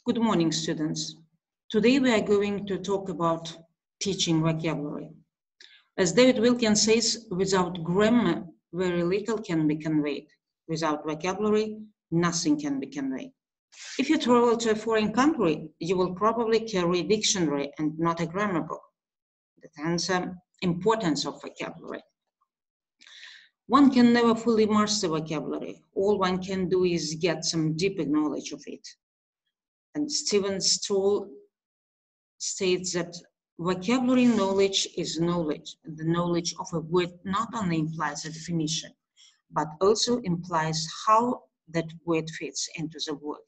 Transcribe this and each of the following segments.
Good morning, students. Today we are going to talk about teaching vocabulary. As David Wilkins says, without grammar, very little can be conveyed. Without vocabulary, nothing can be conveyed. If you travel to a foreign country, you will probably carry a dictionary and not a grammar book. That's the importance of vocabulary. One can never fully master vocabulary. All one can do is get some deeper knowledge of it. And Stephen Stroll states that vocabulary knowledge is knowledge. The knowledge of a word not only implies a definition, but also implies how that word fits into the world.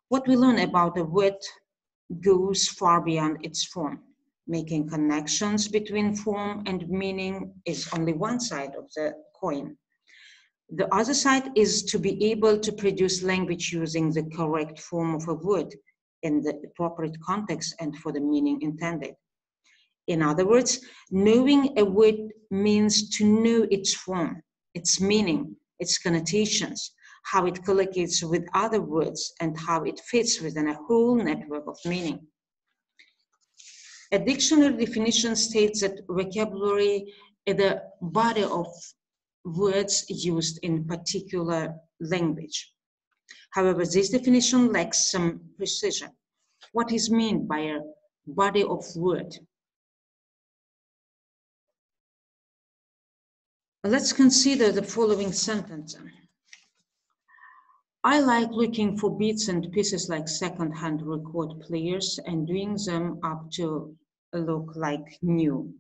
What we learn about a word goes far beyond its form. Making connections between form and meaning is only one side of the coin. The other side is to be able to produce language using the correct form of a word in the appropriate context and for the meaning intended. In other words, knowing a word means to know its form, its meaning, its connotations, how it collocates with other words, and how it fits within a whole network of meaning. A dictionary definition states that vocabulary is the body of words used in particular language. However, this definition lacks some precision. What is meant by a body of word? Let's consider the following sentence. I like looking for bits and pieces like second-hand record players and doing them up to look like new.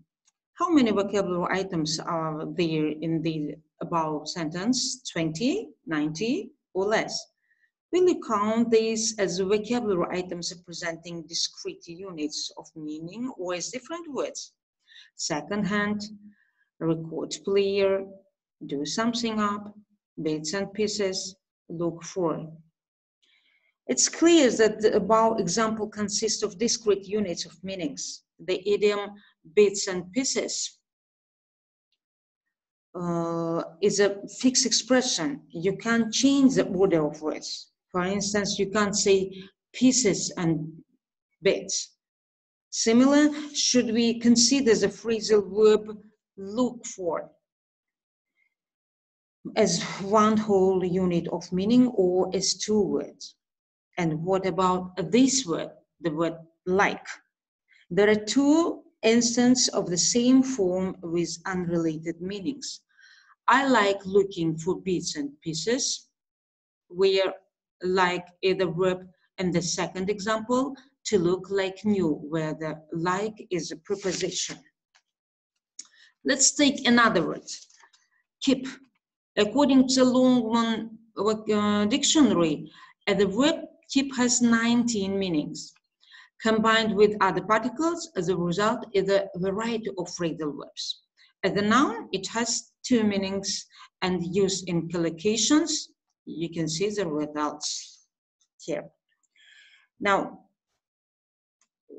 How many vocabulary items are there in the above sentence? 20, 90, or less? Will you count these as vocabulary items representing discrete units of meaning or as different words? Second-hand, record player, do something up, bits and pieces, look for. It's clear that the above example consists of discrete units of meanings. The idiom bits and pieces is a fixed expression. You can't change the order of words. For instance, you can't say pieces and bits. Similar, should we consider the phrasal verb look for as one whole unit of meaning or as two words? And what about this word, the word like? There are two instances of the same form with unrelated meanings. I like looking for bits and pieces, where like is the verb, and the second example, to look like new, where the like is a preposition. Let's take another word, keep. According to Longman dictionary, the verb keep has 19 meanings. Combined with other particles, the result is a variety of phrasal verbs. As a noun, it has 2 meanings, and used in collocations, you can see the results here. Now,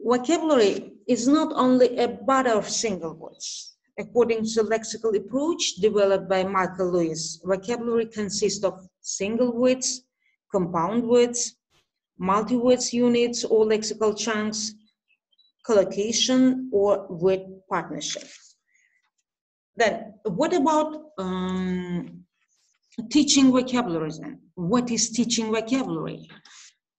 vocabulary is not only a body of single words. According to the lexical approach developed by Michael Lewis, vocabulary consists of single words, compound words, multi-words units or lexical chunks, collocation, or word partnership. Then, what about teaching vocabulary then? What is teaching vocabulary?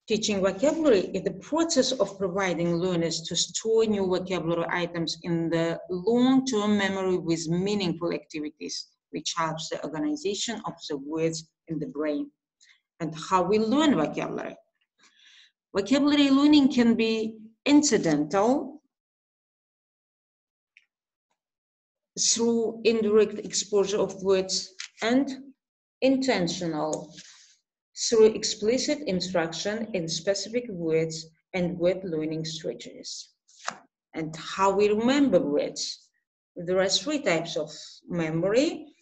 Teaching vocabulary is the process of providing learners to store new vocabulary items in the long-term memory with meaningful activities, which helps the organization of the words in the brain. And how we learn vocabulary? Vocabulary learning can be incidental through indirect exposure of words and intentional through explicit instruction in specific words and word learning strategies. And how we remember words. There are 3 types of memory.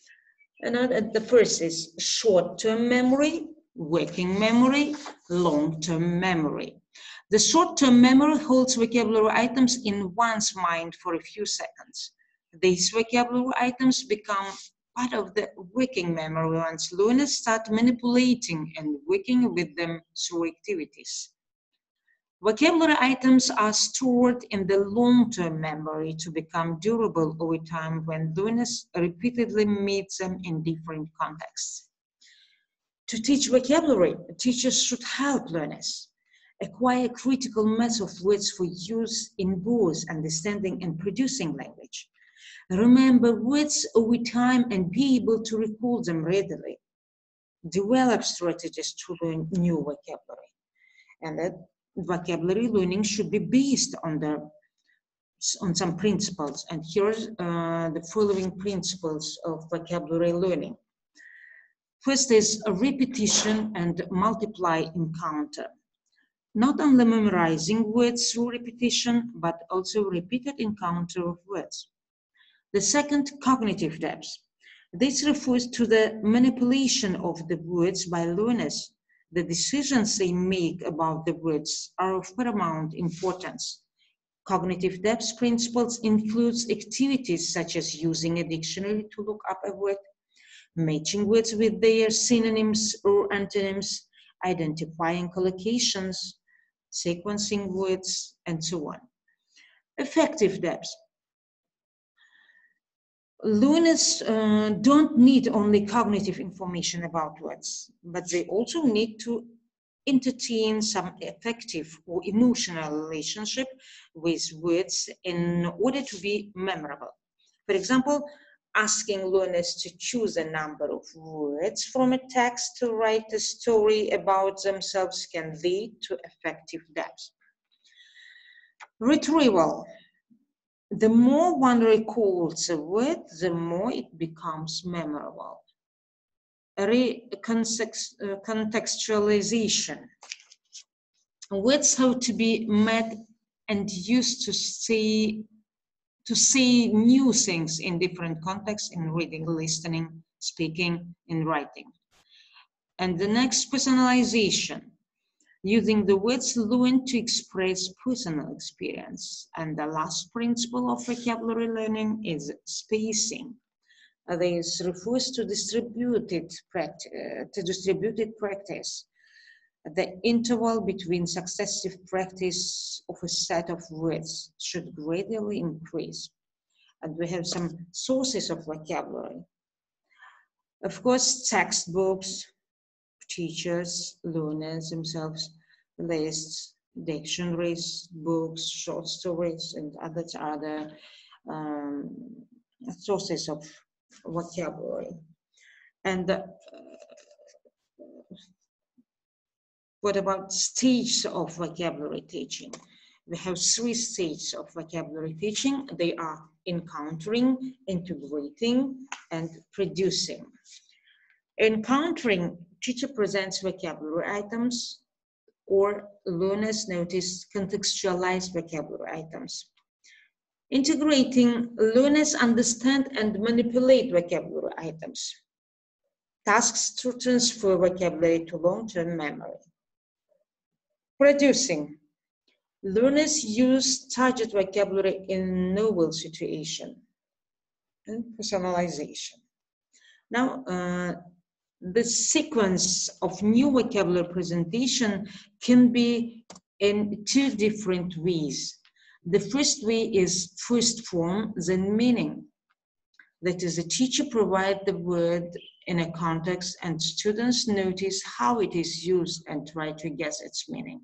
And the first is short-term memory, working memory, long-term memory. The short-term memory holds vocabulary items in one's mind for a few seconds. These vocabulary items become part of the working memory once learners start manipulating and working with them through activities. Vocabulary items are stored in the long-term memory to become durable over time when learners repeatedly meet them in different contexts. To teach vocabulary, teachers should help learners acquire critical mass of words for use in both understanding and producing language. Remember words over time and be able to recall them readily. Develop strategies to learn new vocabulary. And that vocabulary learning should be based on some principles. And here's the following principles of vocabulary learning. First is a repetition and multiply encounter. Not only memorizing words through repetition, but also repeated encounter of words. The second, cognitive depth. This refers to the manipulation of the words by learners. The decisions they make about the words are of paramount importance. Cognitive depth principles includes activities such as using a dictionary to look up a word, matching words with their synonyms or antonyms, identifying collocations, sequencing words, and so on. Effective depth. Learners don't need only cognitive information about words, but they also need to entertain some affective or emotional relationship with words in order to be memorable. For example, asking learners to choose a number of words from a text to write a story about themselves can lead to effective depth. Retrieval. The more one recalls a word, the more it becomes memorable. Recontextualization. Words have to be met and used to say new things in different contexts in reading, listening, speaking, and writing. And the next, personalization. Using the words learned to express personal experience. And the last principle of vocabulary learning is spacing. This refers to distributed practice. The interval between successive practice of a set of words should gradually increase. And we have some sources of vocabulary. Of course, textbooks, teachers, learners themselves, lists, dictionaries, books, short stories, and other sources of vocabulary. And what about stages of vocabulary teaching? We have 3 stages of vocabulary teaching. They are encountering, integrating, and producing. Encountering, teacher presents vocabulary items, or learners notice contextualized vocabulary items. Integrating, learners understand and manipulate vocabulary items. Tasks to transfer vocabulary to long-term memory. Producing, learners use target vocabulary in novel situation. And personalization. Now, the sequence of new vocabulary presentation can be in 2 different ways. The first way is first form, then meaning. That is, the teacher provides the word in a context and students notice how it is used and try to guess its meaning.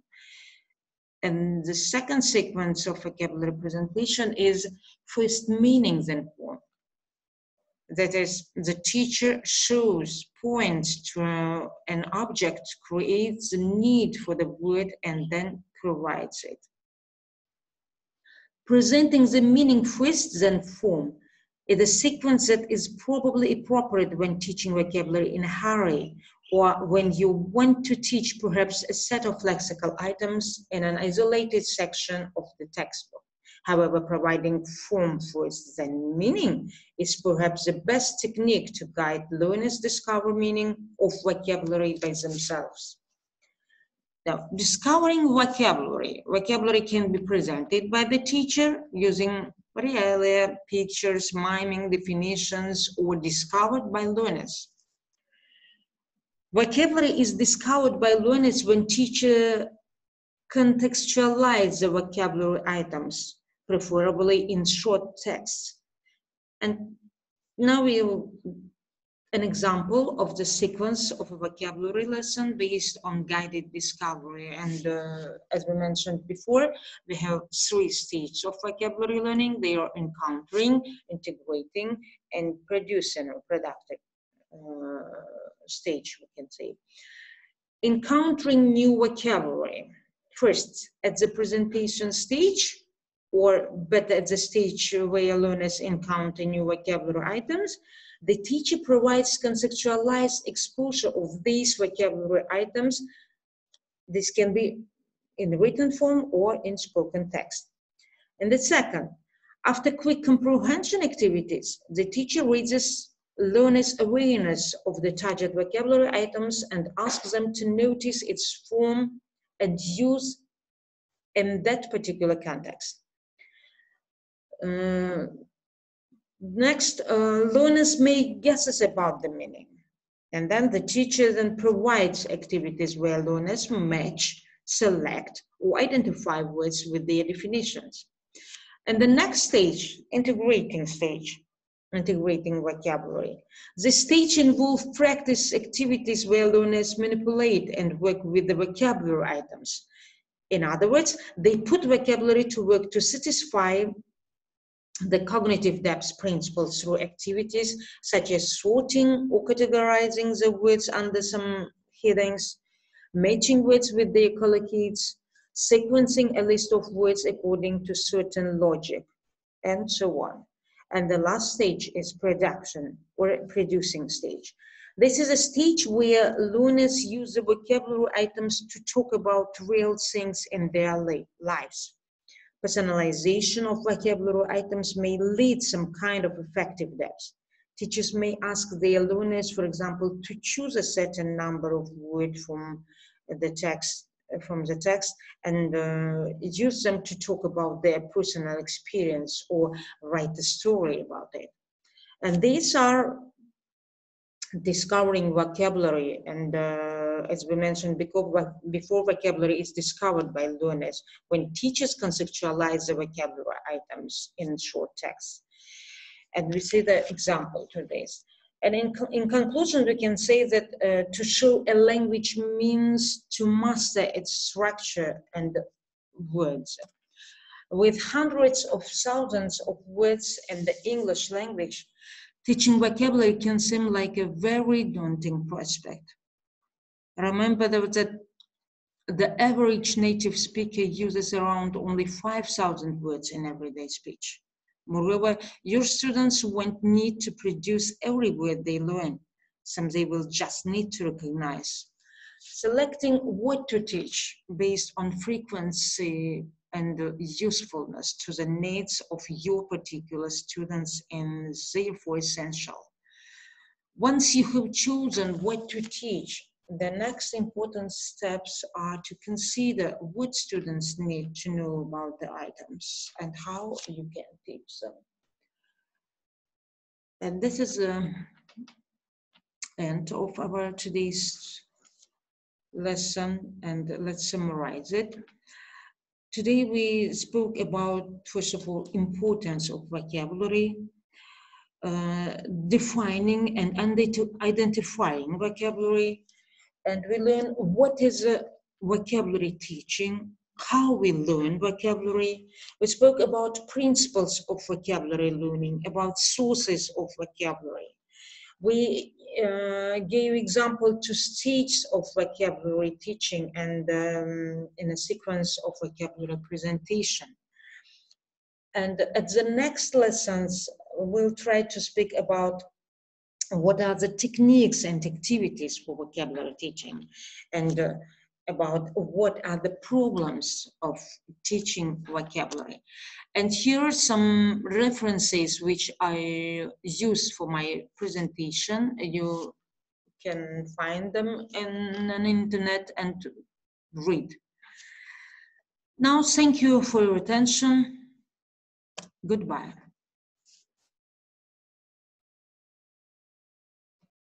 And the second sequence of vocabulary presentation is first meaning, then form. That is, the teacher shows, points to an object, creates the need for the word, and then provides it. Presenting the meaning first, then form is a sequence that is probably appropriate when teaching vocabulary in a hurry, or when you want to teach perhaps a set of lexical items in an isolated section of the textbook. However, providing form first, then meaning is perhaps the best technique to guide learners discover meaning of vocabulary by themselves. Now, discovering vocabulary. Vocabulary can be presented by the teacher using realia, pictures, miming, definitions, or discovered by learners. Vocabulary is discovered by learners when teacher contextualize the vocabulary items, preferably in short texts. And now we'll an example of the sequence of a vocabulary lesson based on guided discovery. And as we mentioned before, we have 3 stages of vocabulary learning. They are encountering, integrating, and producing, or productive stage, we can say. Encountering new vocabulary. First, at the presentation stage, but at the stage where learners encounter new vocabulary items, the teacher provides conceptualized exposure of these vocabulary items. This can be in written form or in spoken text. And the second, after quick comprehension activities, the teacher raises learners' awareness of the target vocabulary items and asks them to notice its form and use in that particular context. Next, learners make guesses about the meaning. And then the teacher then provides activities where learners match, select, or identify words with their definitions. And the next stage, integrating vocabulary. This stage involves practice activities where learners manipulate and work with the vocabulary items. In other words, they put vocabulary to work to satisfy the cognitive depth principles through activities such as sorting or categorizing the words under some headings, matching words with their collocates, sequencing a list of words according to certain logic, and so on. And the last stage is production, or producing stage. This is a stage where learners use the vocabulary items to talk about real things in their lives. Personalization of vocabulary items may lead some kind of effective depth. Teachers may ask their learners, for example, to choose a certain number of words from the text, and use them to talk about their personal experience or write a story about it. And these are discovering vocabulary, and as we mentioned before, vocabulary is discovered by learners when teachers conceptualize the vocabulary items in short text. And we see the example to this. And in conclusion, we can say that to show a language means to master its structure and words. With hundreds of thousands of words in the English language, teaching vocabulary can seem like a very daunting prospect. Remember that the average native speaker uses around only 5,000 words in everyday speech. Moreover, your students won't need to produce every word they learn. Some they will just need to recognize. Selecting what to teach based on frequency and usefulness to the needs of your particular students is therefore essential. Once you have chosen what to teach, the next important steps are to consider what students need to know about the items and how you can teach them. And this is the end of our today's lesson, and let's summarize it. Today we spoke about, first of all, importance of vocabulary, defining and identifying vocabulary, and we learn what is a vocabulary teaching, how we learn vocabulary. We spoke about principles of vocabulary learning, about sources of vocabulary. We gave example to stages of vocabulary teaching and in a sequence of vocabulary presentation. And at the next lessons, we'll try to speak about what are the techniques and activities for vocabulary teaching, and about what are the problems of teaching vocabulary. And here are some references which I used for my presentation. You can find them in an internet and read. Now, thank you for your attention. Goodbye.